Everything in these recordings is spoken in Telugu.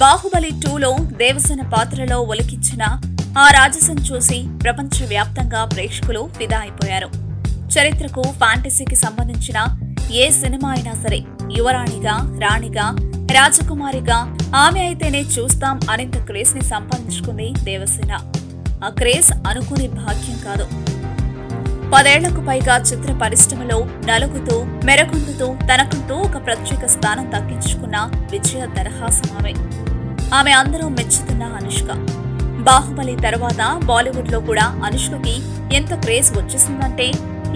బాహుబలి 2లో దేవసేన పాత్రలో ఒలికించిన ఆ రాజసం చూసి ప్రపంచవ్యాప్తంగా ప్రేక్షకులు ఫిదా అయిపోయారు. చరిత్రకు ఫ్యాంటసీకి సంబంధించిన ఏ సినిమా అయినా సరే యువరాణిగా, రాణిగా, రాజకుమారిగా ఆమె అయితేనే చూస్తాం అనేంత క్రేజ్ ని సంపాదించుకుంది దేవసేన. ఆ క్రేజ్ అనుకునే భాగ్యం కాదు. 10 ఏళ్లకు పైగా చిత్ర పరిశ్రమలో నలుగుతూ మెరగొందుతూ తనకంటూ ఒక ప్రత్యేక స్థానం దక్కించుకున్న విజయ దరహాసం ఆమె అందరూ మెచ్చుతున్న అనుష్క. బాహుబలి తర్వాత బాలీవుడ్ లో కూడా అనుష్కకి ఎంత క్రేజ్ వచ్చేసిందంటే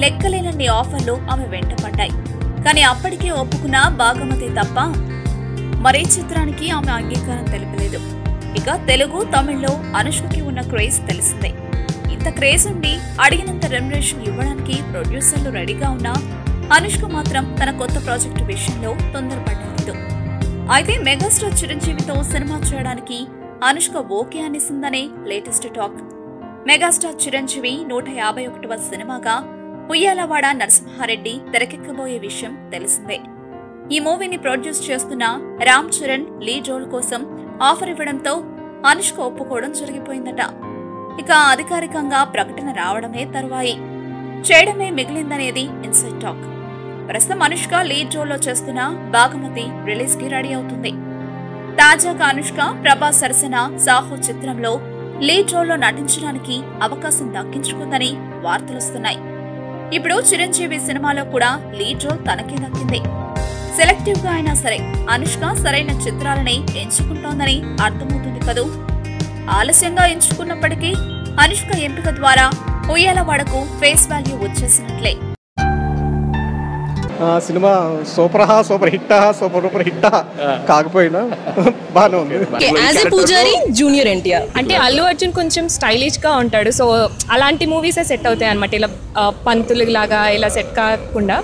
లెక్కలేనన్ని ఆఫర్లు ఆమె వెంట పడ్డాయి. కానీ అప్పటికే ఒప్పుకున్న భాగమతి తప్ప మరే చిత్రానికి ఆమె అంగీకారం తెలిపలేదు. ఇక తెలుగు, తమిళ్లో అనుష్కకి ఉన్న క్రేజ్ తెలిసిందే. ఇంత క్రేజ్ ఉండి అడిగినంత రెమ్యునరేషన్ ఇవ్వడానికి ప్రొడ్యూసర్లు రెడీగా ఉన్నా అనుష్క మాత్రం తన కొత్త ప్రాజెక్టు విషయంలో తొందరపడలేదు. అయితే మెగాస్టార్ చిరంజీవితో సినిమా చేయడానికి అనుష్క ఓకే అనేసిందనే లేటెస్ట్ టాక్. మెగాస్టార్ చిరంజీవి 151వ సినిమాగా ఉయ్యాలవాడ నరసింహారెడ్డి తెరకెక్కబోయే విషయం తెలిసిందే. ఈ మూవీని ప్రొడ్యూస్ చేస్తున్న రామ్ చరణ్ లీడ్ రోల్ కోసం ఆఫర్ ఇవ్వడంతో అనుష్క ఒప్పుకోవడం జరిగిపోయిందట. ఇక అధికారికంగా ప్రకటన రావడమే తరువాయి, చేయడమే మిగిలిందనేది ఇన్సైడ్ టాక్. ప్రస్తుతం అనుష్క లీడ్ రోల్ లో చేస్తున్న భాగమతి రిలీజ్ కి రెడీ అవుతుంది. తాజాగా అనుష్క ప్రభాస్ సరసన సాహో చిత్రంలో లీడ్ రోల్ లో నటించడానికి అవకాశం దక్కించుకుందని వార్తలొస్తున్నాయి. ఇప్పుడు చిరంజీవి సినిమాలో కూడా లీడ్ రోల్ తనకే దక్కింది. సెలెక్టివ్ గా అయినా సరే అనుష్క సరైన చిత్రాలని ఎంచుకుంటోందని అర్థమవుతుంది కదూ. ఆలస్యంగా ఎంచుకున్నప్పటికీ అనుష్క ఎంపిక ద్వారా ఉయ్యాలవాడకు ఫేస్ వాల్యూ వచ్చేసినట్లే. సినిమా సూపర్ హిట్ కాకపోయినా బాగానే ఉంది. యాజ్ ఎ పూజారి జూనియర్ ఎన్టీఆర్ అంటే అల్లు అర్జున్ కొంచెం స్టైలిష్ గా ఉంటాడు. సో అలాంటి మూవీసే సెట్ అవుతాయి అనమాట. ఇలా పంతులు లాగా ఇలా సెట్ కాకుండా